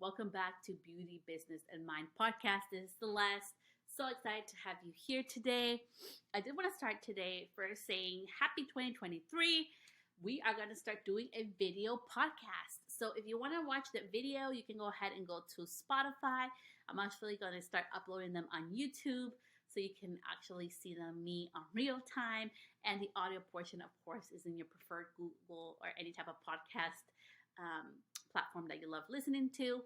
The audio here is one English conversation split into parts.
Welcome back to Beauty, Business, and Mind podcast. This is Celeste. So excited to have you here today. I did want to start today first saying happy 2023. We are going to start doing a video podcast. So if you want to watch that video, you can go ahead and go to Spotify. I'm actually going to start uploading them on YouTube so you can actually see them me on real time. And the audio portion, of course, is in your preferred Google or any type of podcast platform that you love listening to.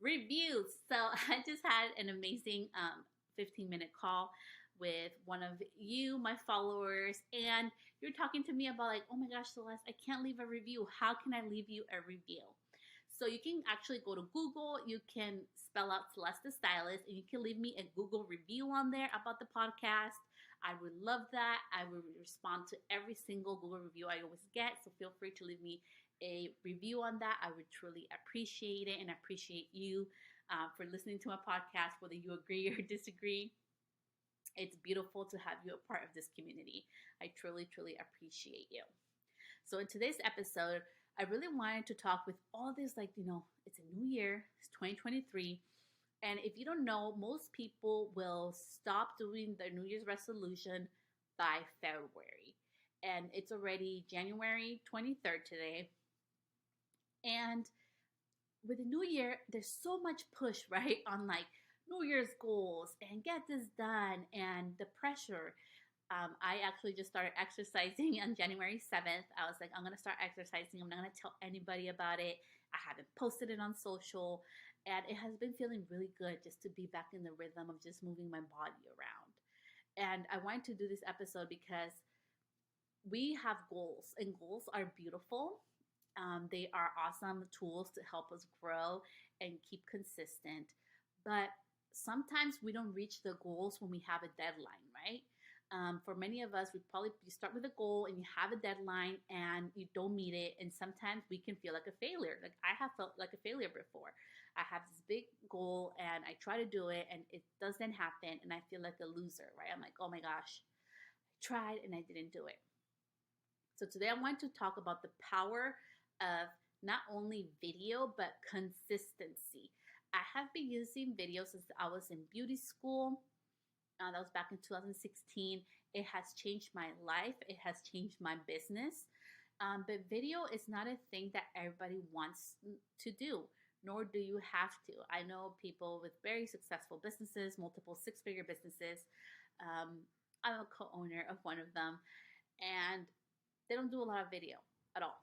Reviews. So I just had an amazing 15-minute call with one of you, my followers, and you're talking to me about like, oh my gosh, Celeste, I can't leave a review. How can I leave you a review? So you can actually go to Google, you can spell out Celeste the Stylist, and you can leave me a Google review on there about the podcast. I would love that. I will respond to every single Google review I always get, so feel free to leave me a review on that. I would truly appreciate it, and appreciate you for listening to my podcast, whether you agree or disagree. It's beautiful to have you a part of this community. I truly, truly appreciate you. So in today's episode, I really wanted to talk with all this, like, it's a new year, it's 2023. And if you don't know, most people will stop doing their New Year's resolution by February. And it's already January 23rd today. And with the new year, there's so much push, right, on like New Year's goals and get this done and the pressure. I actually just started exercising on January 7th. I was like, I'm going to start exercising. I'm not going to tell anybody about it. I haven't posted it on social. And it has been feeling really good just to be back in the rhythm of just moving my body around. And I wanted to do this episode because we have goals, and goals are beautiful. They are awesome tools to help us grow and keep consistent. But sometimes we don't reach the goals when we have a deadline, right? For many of us, you start with a goal and you have a deadline and you don't meet it. And sometimes we can feel like a failure. Like I have felt like a failure before. I have this big goal and I try to do it and it doesn't happen. And I feel like a loser, right? I'm like, oh my gosh, I tried and I didn't do it. So today I want to talk about the power of not only video, but consistency. I have been using video since I was in beauty school. That was back in 2016. It has changed my life. It has changed my business. But video is not a thing that everybody wants to do, nor do you have to. I know people with very successful businesses, multiple six-figure businesses. I'm a co-owner of one of them, and they don't do a lot of video at all.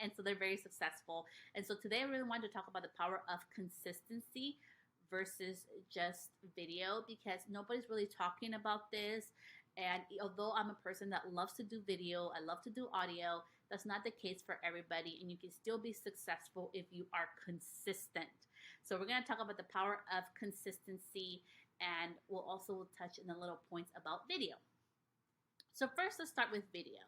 And so they're very successful. And so today I really wanted to talk about the power of consistency versus just video, because nobody's really talking about this. And although I'm a person that loves to do video, I love to do audio, that's not the case for everybody. And you can still be successful if you are consistent. So we're going to talk about the power of consistency, and we'll also touch in the little points about video. So first, let's start with video.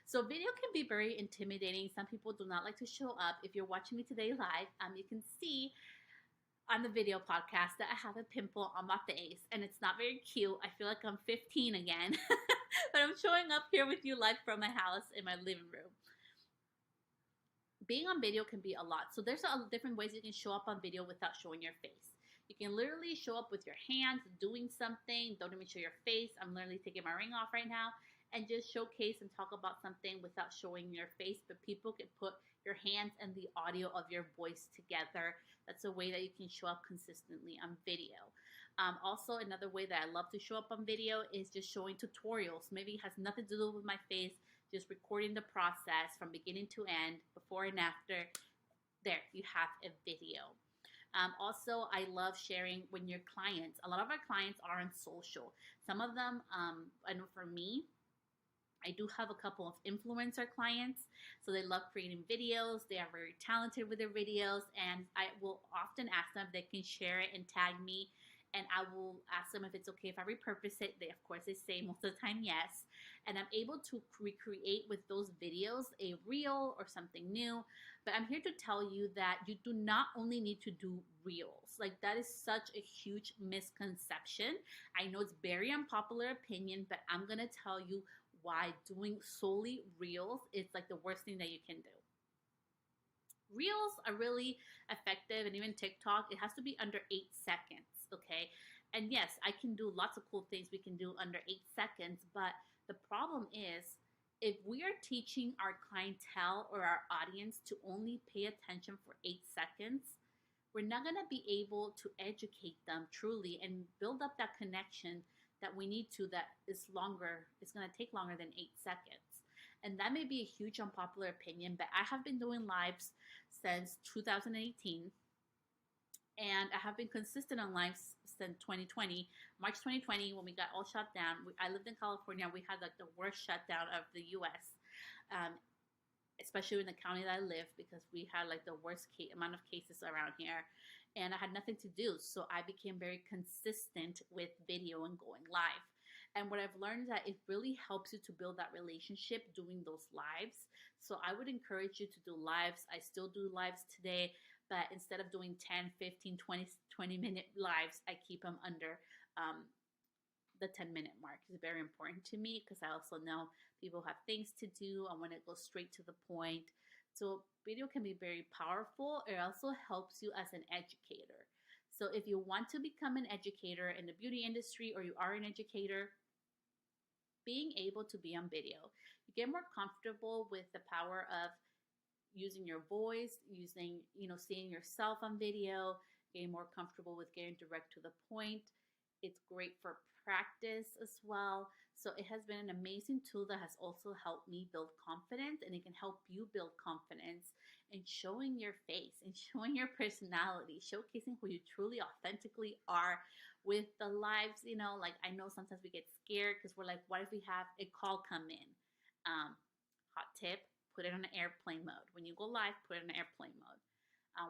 So video can be very intimidating. Some people do not like to show up. If you're watching me today live, you can see on the video podcast that I have a pimple on my face, and it's not very cute. I feel like I'm 15 again, but I'm showing up here with you live from my house in my living room. Being on video can be a lot. So there's different ways you can show up on video without showing your face. You can literally show up with your hands doing something. Don't even show your face. I'm literally taking my ring off right now and just showcase and talk about something without showing your face. But people can put your hands and the audio of your voice together. That's a way that you can show up consistently on video. Also, another way that I love to show up on video is just showing tutorials. Maybe it has nothing to do with my face, just recording the process from beginning to end, before and after. There, you have a video. Also, I love sharing when your clients, a lot of our clients are on social. Some of them, I know for me, I do have a couple of influencer clients, so they love creating videos. They are very talented with their videos, and I will often ask them if they can share it and tag me, and I will ask them if it's okay if I repurpose it. They, of course, they say most of the time yes, and I'm able to recreate with those videos a reel or something new. But I'm here to tell you that you do not only need to do reels. Like, that is such a huge misconception. I know it's very unpopular opinion, but I'm gonna tell you why doing solely reels is like the worst thing that you can do. Reels are really effective, and even TikTok, it has to be under 8 seconds, okay? And yes, I can do lots of cool things we can do under 8 seconds, but the problem is if we are teaching our clientele or our audience to only pay attention for 8 seconds, we're not going to be able to educate them truly and build up that connection that we need to, that is longer, it's going to take longer than 8 seconds. And that may be a huge unpopular opinion, but I have been doing lives since 2018, and I have been consistent on lives since 2020. March 2020, when we got all shut down, I lived in California. We had like the worst shutdown of the U.S., especially in the county that I live, because we had like the worst amount of cases around here, and I had nothing to do. So I became very consistent with video and going live. And what I've learned is that it really helps you to build that relationship doing those lives. So I would encourage you to do lives. I still do lives today, but instead of doing 10, 15, 20-minute lives, I keep them under the 10-minute mark. Is very important to me because I also know people have things to do. I want to go straight to the point. So video can be very powerful. It also helps you as an educator. So if you want to become an educator in the beauty industry, or you are an educator, being able to be on video, you get more comfortable with the power of using your voice, using, seeing yourself on video, getting more comfortable with getting direct to the point. It's great for practice as well. So it has been an amazing tool that has also helped me build confidence, and it can help you build confidence in showing your face and showing your personality, showcasing who you truly authentically are with the lives. Like, I know sometimes we get scared because we're like, what if we have a call come in? Hot tip, put it on airplane mode. When you go live, put it on airplane mode.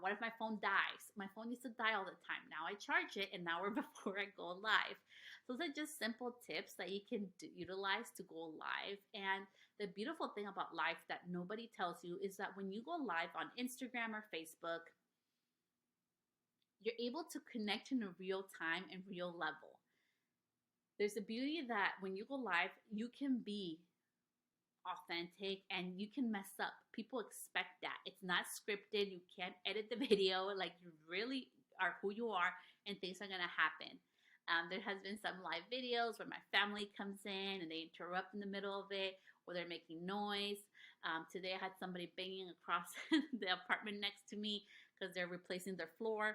What if my phone dies? My phone used to die all the time. Now I charge it an hour before I go live. So those are just simple tips that you can utilize to go live. And the beautiful thing about live that nobody tells you is that when you go live on Instagram or Facebook, you're able to connect in a real time and real level. There's a beauty that when you go live, you can be authentic and you can mess up. People expect that. It's not scripted. You can't edit the video. Like, you really are who you are, and things are going to happen. There has been some live videos where my family comes in and they interrupt in the middle of it, or they're making noise. Today I had somebody banging across the apartment next to me because they're replacing their floor.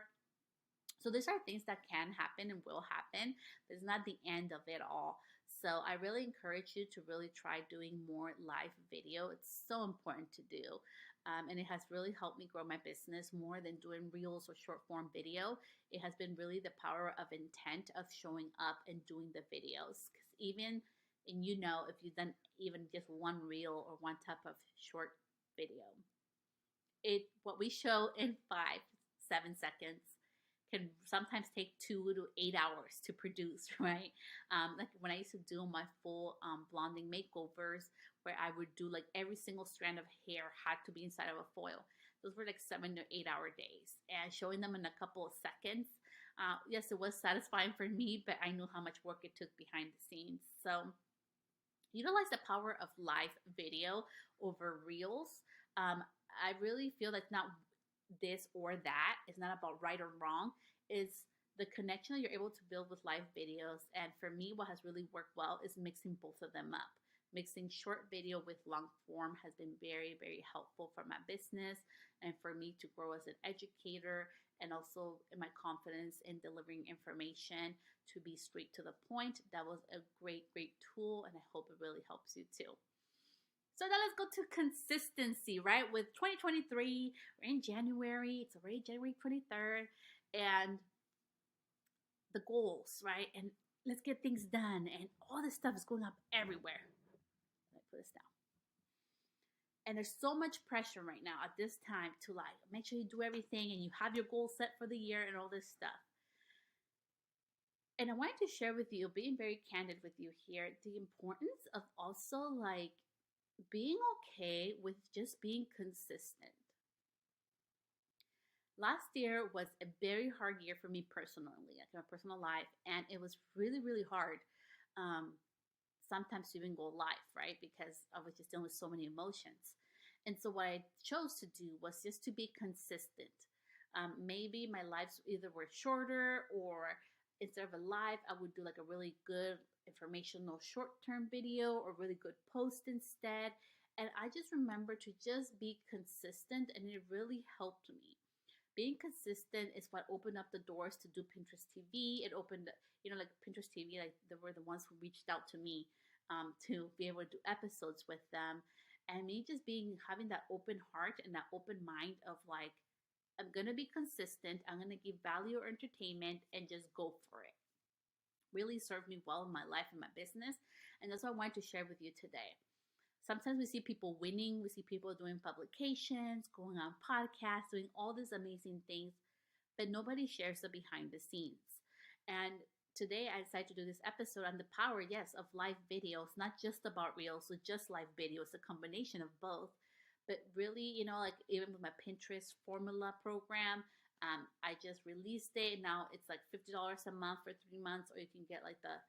So these are things that can happen and will happen, but it's not the end of it all. So I really encourage you to really try doing more live video. It's so important to do. And it has really helped me grow my business more than doing reels or short form video. It has been really the power of intent of showing up and doing the videos. Because even, and if you've done even just one reel or one type of short video, what we show in 5-7 seconds can sometimes take 2 to 8 hours to produce, right? Like when I used to do my full blonding makeovers, where I would do like every single strand of hair had to be inside of a foil. Those were like 7 to 8 hour days, and showing them in a couple of seconds. Yes, it was satisfying for me, but I knew how much work it took behind the scenes. So utilize the power of live video over reels. I really feel like not this or that. It's not about right or wrong. It's the connection that you're able to build with live videos. And for me, what has really worked well is mixing both of them up. Mixing short video with long form has been very, very helpful for my business and for me to grow as an educator, and also in my confidence in delivering information to be straight to the point. That was a great, great tool, and I hope it really helps you too. So now let's go to consistency, right? With 2023, we're in January. It's already January 23rd. And the goals, right? And let's get things done. And all this stuff is going up everywhere. Let me put this down. And there's so much pressure right now at this time to like make sure you do everything and you have your goals set for the year and all this stuff. And I wanted to share with you, being very candid with you here, the importance of also like being okay with just being consistent. Last year was a very hard year for me personally, like my personal life, and it was really, really hard. Sometimes to even go live, right? Because I was just dealing with so many emotions. And so what I chose to do was just to be consistent. Maybe my lives either were shorter, or instead of a live, I would do like a really good informational short-term video or really good post instead. And I just remember to just be consistent, and it really helped me. Being consistent is what opened up the doors to do Pinterest TV. It opened, like Pinterest TV, like they were the ones who reached out to me to be able to do episodes with them. And me just having that open heart and that open mind of like, I'm going to be consistent. I'm going to give value or entertainment and just go for it. Really served me well in my life and my business. And that's what I wanted to share with you today. Sometimes we see people winning, we see people doing publications, going on podcasts, doing all these amazing things, but nobody shares the behind the scenes. And today I decided to do this episode on the power, yes, of live videos, not just about reels, so just live videos, a combination of both. But really, like even with my Pinterest formula program, I just released it. Now it's like $50 a month for 3 months, or you can get like the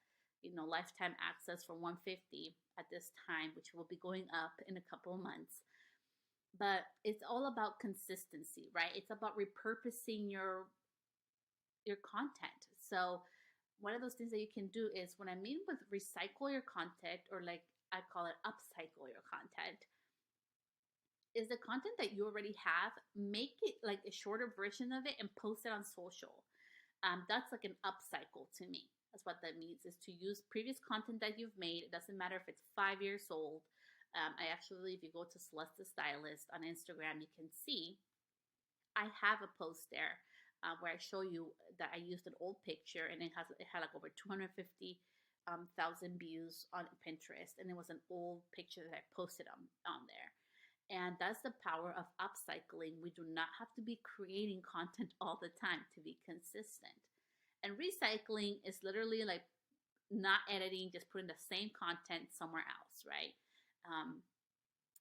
lifetime access for $150 at this time, which will be going up in a couple of months. But it's all about consistency, right? It's about repurposing your content. So one of those things that you can do is, when I mean with recycle your content, or like I call it upcycle your content, is the content that you already have, make it like a shorter version of it and post it on social. That's like an upcycle to me. That's what that means, is to use previous content that you've made. It doesn't matter if it's 5 years old. I actually, if you go to Celeste the Stylist on Instagram, you can see I have a post there where I show you that I used an old picture, and it had like over 250,000 views on Pinterest, and it was an old picture that I posted on there. And that's the power of upcycling. We do not have to be creating content all the time to be consistent. And recycling is literally like not editing, just putting the same content somewhere else, right?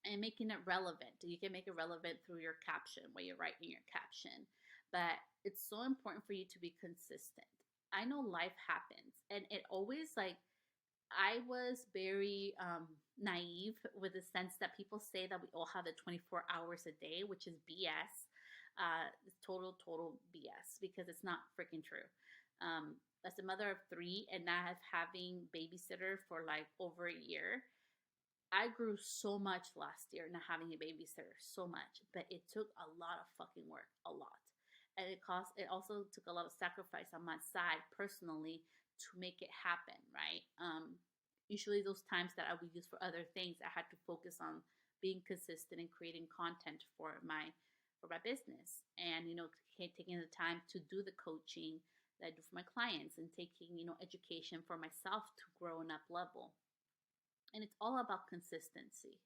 And making it relevant. You can make it relevant through your caption, when you're writing your caption. But it's so important for you to be consistent. I know life happens, and it always, like, I was very naive with the sense that people say that we all have the 24 hours a day, which is BS. Total BS, because it's not freaking true. As a mother of 3, and now having babysitter for like over a year, I grew so much last year not having a babysitter, so much. But it took a lot of fucking work, a lot. And it also took a lot of sacrifice on my side personally to make it happen, right? Usually those times that I would use for other things, I had to focus on being consistent and creating content for my business, and taking the time to do the coaching that I do for my clients, and taking education for myself to grow and up level. And it's all about consistency.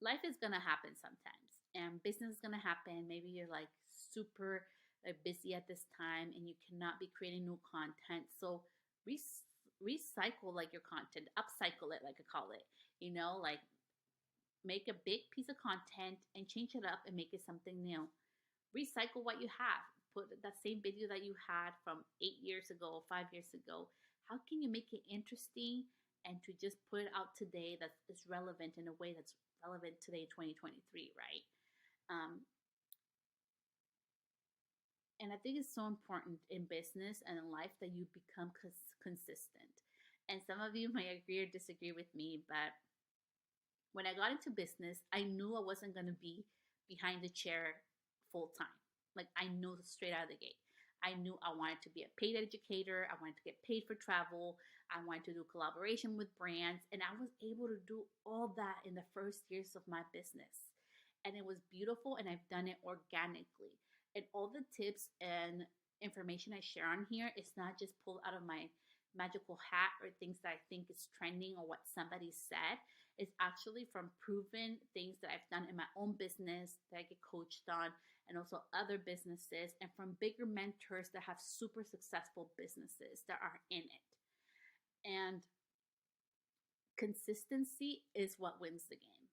Life is gonna happen sometimes, and business is gonna happen. Maybe you're like super busy at this time, and you cannot be creating new content. So recycle like your content, upcycle it, like I call it. Like, make a big piece of content and change it up and make it something new. Recycle what you have. Put that same video that you had from 8 years ago, 5 years ago. How can you make it interesting, and to just put it out today that is relevant in a way that's relevant today, 2023, right? And I think it's so important in business and in life that you become consistent. And some of you may agree or disagree with me, but when I got into business, I knew I wasn't going to be behind the chair full time. Like, I knew straight out of the gate. I knew I wanted to be a paid educator. I wanted to get paid for travel. I wanted to do collaboration with brands. And I was able to do all that in the first years of my business. And it was beautiful, and I've done it organically. And all the tips and information I share on here is not just pulled out of my magical hat or things that I think is trending or what somebody said. It's actually from proven things that I've done in my own business that I get coached on, and also other businesses, and from bigger mentors that have super successful businesses that are in it. And consistency is what wins the game.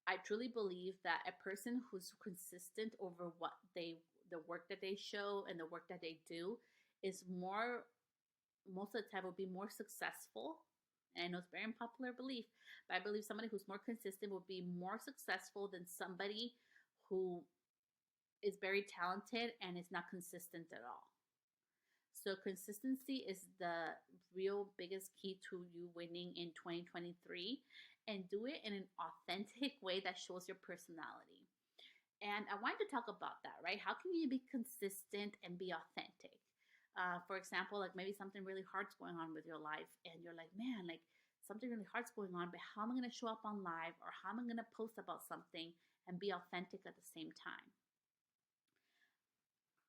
I truly believe that a person who's consistent over the work that they show and the work that they do is most of the time will be more successful And I know it's a very unpopular belief, but I believe somebody who's more consistent will be more successful than somebody who is very talented and is not consistent at all. So consistency is the real biggest key to you winning in 2023, and do it in an authentic way that shows your personality. And I wanted to talk about that, right? How can you be consistent and be authentic? For example, like maybe something really hard's going on with your life, and you're like, man, like something really hard's going on, but how am I going to show up on live, or how am I going to post about something and be authentic at the same time?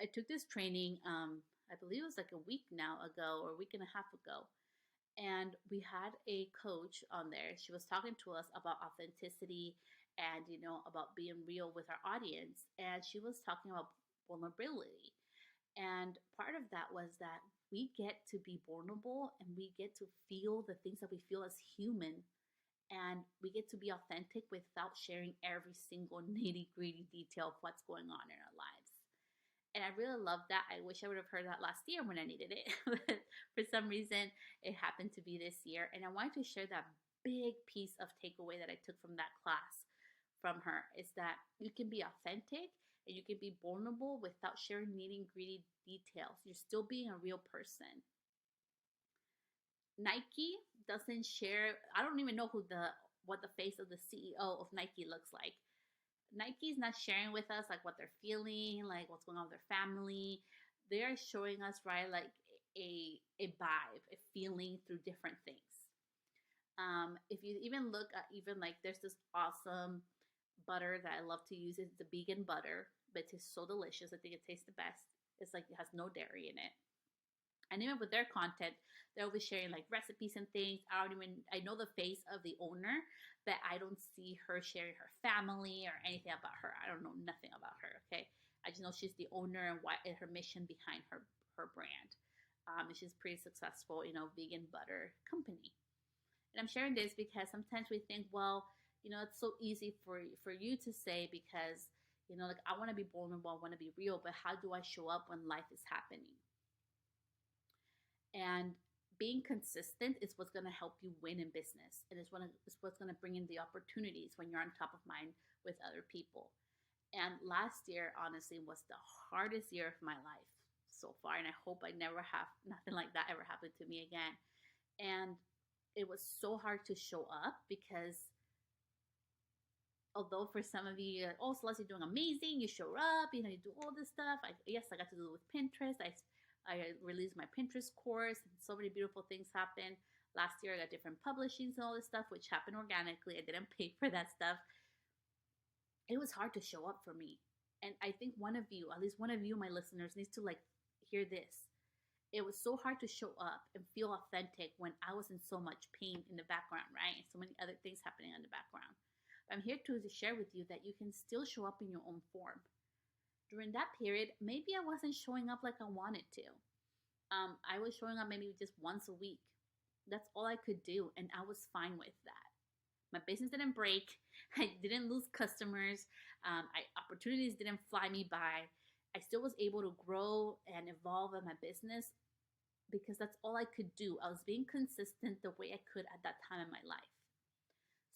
I took this training, I believe it was like a week now ago or a week and a half ago. And we had a coach on there. She was talking to us about authenticity and, about being real with our audience. And she was talking about vulnerability. And part of that was that we get to be vulnerable and we get to feel the things that we feel as human. And we get to be authentic without sharing every single nitty gritty detail of what's going on in our lives. And I really love that. I wish I would have heard that last year when I needed it. But for some reason, it happened to be this year. And I wanted to share that big piece of takeaway that I took from that class from her, is that you can be authentic and you can be vulnerable without sharing nitty gritty details. You're still being a real person. Nike doesn't share. I don't even know what the face of the CEO of Nike looks like. Nike's not sharing with us like what they're feeling, like what's going on with their family. They're showing us, right, like a vibe, a feeling through different things. If you even look at like there's this awesome butter that I love to use. It's the vegan butter, but it tastes so delicious. I think it tastes the best. It's like it has no dairy in it. And even with their content, they're always sharing like recipes and things. I know the face of the owner, but I don't see her sharing her family or anything about her. I don't know nothing about her. Okay. I just know she's the owner and her mission behind her brand. And she's pretty successful, vegan butter company. And I'm sharing this because sometimes we think, well, it's so easy for you to say because, like I want to be vulnerable, I want to be real, but how do I show up when life is happening? And being consistent is what's going to help you win in business. And it's what's going to bring in the opportunities when you're on top of mind with other people. And last year, honestly, was the hardest year of my life so far. And I hope I never have nothing like that ever happen to me again. And it was so hard to show up because although for some of you, oh, Celeste, you're doing amazing. You show up, you do all this stuff. I got to do it with Pinterest. I released my Pinterest course, and so many beautiful things happened. Last year, I got different publishings and all this stuff, which happened organically. I didn't pay for that stuff. It was hard to show up for me. And I think one of you, at least one of you, my listeners, needs to hear this. It was so hard to show up and feel authentic when I was in so much pain in the background, right? And so many other things happening in the background. But I'm here to share with you that you can still show up in your own form. During that period, maybe I wasn't showing up like I wanted to. I was showing up maybe just once a week. That's all I could do, and I was fine with that. My business didn't break. I didn't lose customers. Opportunities didn't fly me by. I still was able to grow and evolve in my business because that's all I could do. I was being consistent the way I could at that time in my life.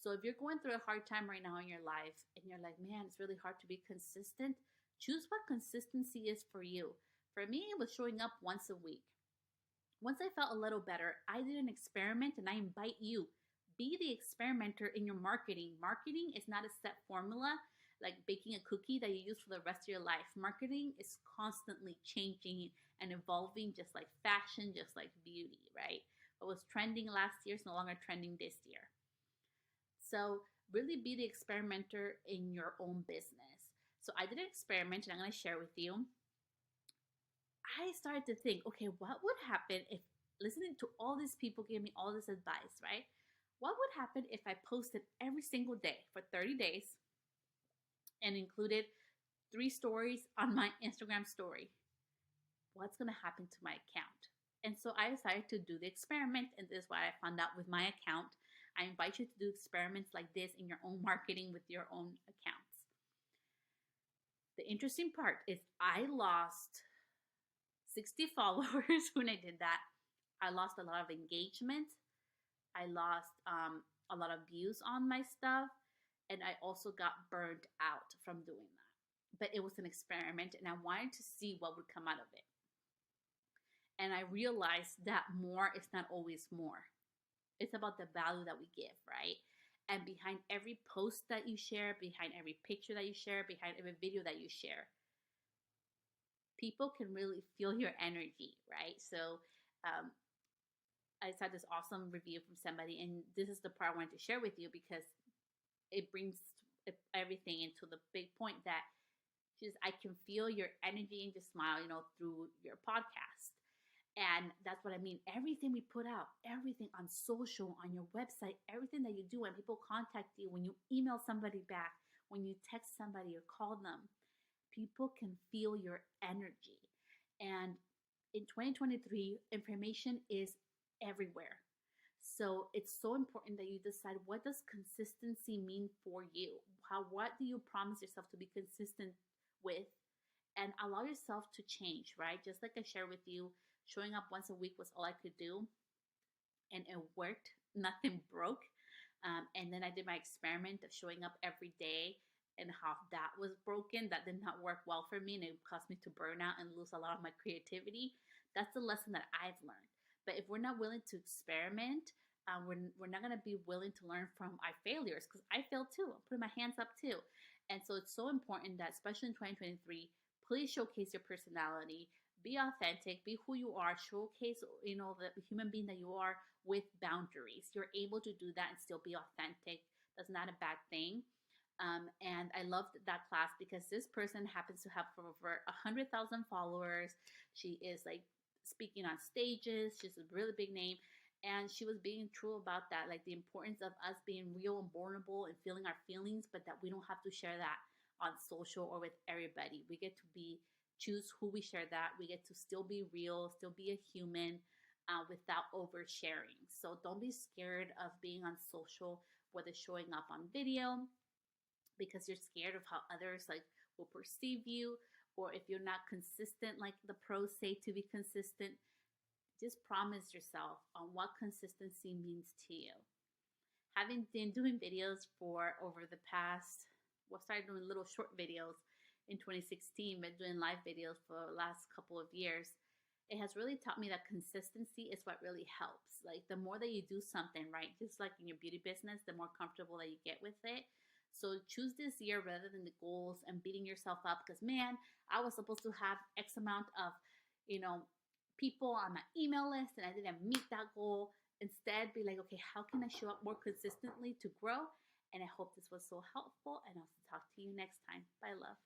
So if you're going through a hard time right now in your life and you're like, man, it's really hard to be consistent, choose what consistency is for you. For me, it was showing up once a week. Once I felt a little better, I did an experiment, and I invite you, be the experimenter in your marketing. Marketing is not a set formula like baking a cookie that you use for the rest of your life. Marketing is constantly changing and evolving, just like fashion, just like beauty, right? What was trending last year is no longer trending this year. So really be the experimenter in your own business. So I did an experiment, and I'm going to share with you. I started to think, okay, what would happen if listening to all these people gave me all this advice, right? What would happen if I posted every single day for 30 days and included 3 stories on my Instagram story? What's going to happen to my account? And so I decided to do the experiment, and this is what I found out with my account. I invite you to do experiments like this in your own marketing with your own accounts. The interesting part is I lost 60 followers when I did that. I lost a lot of engagement. I lost a lot of views on my stuff, and I also got burned out from doing that. But it was an experiment, and I wanted to see what would come out of it. And I realized that more is not always more. It's about the value that we give, right? And behind every post that you share, behind every picture that you share, behind every video that you share, people can really feel your energy, right? So um, I saw this awesome review from somebody, and this is the part I wanted to share with you because it brings everything into the big point that just I can feel your energy and just smile, through your podcast. And that's what I mean. Everything we put out, everything on social, on your website, everything that you do, when people contact you, when you email somebody back, when you text somebody or call them, people can feel your energy. And in 2023, information is everywhere. So it's so important that you decide, what does consistency mean for you? What do you promise yourself to be consistent with? And allow yourself to change, right? Just like I shared with you, showing up once a week was all I could do, and it worked. Nothing broke. And then I did my experiment of showing up every day, and how that was broken. That did not work well for me, and it caused me to burn out and lose a lot of my creativity. That's the lesson that I've learned. But if we're not willing to experiment, we're not going to be willing to learn from our failures, because I failed too. I'm putting my hands up too. And so it's so important that, especially in 2023, please showcase your personality. Be authentic, be who you are, showcase, the human being that you are with boundaries. You're able to do that and still be authentic. That's not a bad thing. And I loved that class because this person happens to have over 100,000 followers. She is like speaking on stages. She's a really big name. And she was being true about that, like the importance of us being real and vulnerable and feeling our feelings, but that we don't have to share that on social or with everybody. We get to choose who we share that. We get to still be real, still be a human, without oversharing. So don't be scared of being on social, whether showing up on video, because you're scared of how others will perceive you, or if you're not consistent, like the pros say to be consistent. Just promise yourself on what consistency means to you. Having been doing videos for over the past, started doing little short videos in 2016, but doing live videos for the last couple of years, it has really taught me that consistency is what really helps. Like the more that you do something, right, just like in your beauty business, the more comfortable that you get with it. So choose this year rather than the goals and beating yourself up because, man, I was supposed to have X amount of, people on my email list and I didn't meet that goal. Instead, be like, okay, how can I show up more consistently to grow? And I hope this was so helpful, and I'll talk to you next time. Bye, love.